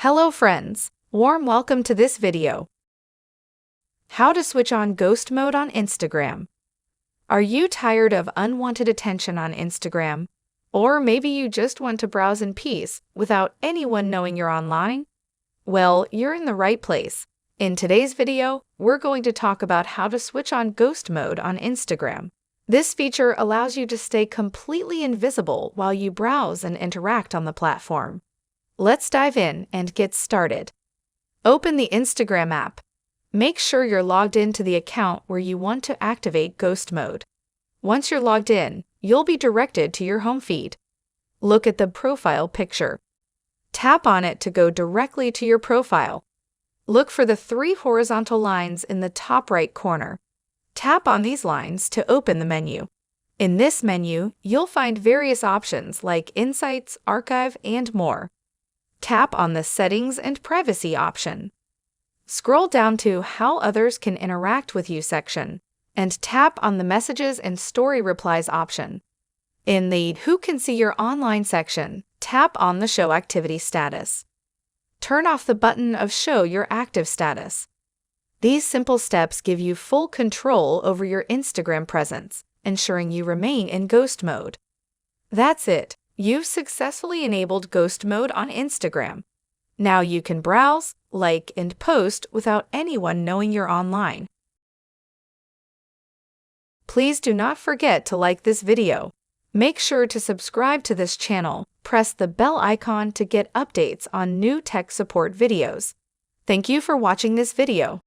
Hello friends, warm welcome to this video. How to switch on ghost mode on Instagram. Are you tired of unwanted attention on Instagram? Or maybe you just want to browse in peace without anyone knowing you're online? Well, you're in the right place. In today's video, we're going to talk about how to switch on ghost mode on Instagram. This feature allows you to stay completely invisible while you browse and interact on the platform. Let's dive in and get started. Open the Instagram app. Make sure you're logged into the account where you want to activate ghost mode. Once you're logged in, you'll be directed to your home feed. Look at the profile picture. Tap on it to go directly to your profile. Look for the 3 horizontal lines in the top right corner. Tap on these lines to open the menu. In this menu, you'll find various options like Insights, Archive, and more. Tap on the Settings and Privacy option. Scroll down to How Others Can Interact with You section, and tap on the Messages and Story Replies option. In the Who Can See Your Online section, tap on the Show Activity Status. Turn off the button of Show Your Active Status. These simple steps give you full control over your Instagram presence, ensuring you remain in ghost mode. That's it. You've successfully enabled ghost mode on Instagram. Now you can browse, like, and post without anyone knowing you're online. Please do not forget to like this video. Make sure to subscribe to this channel. Press the bell icon to get updates on new tech support videos. Thank you for watching this video.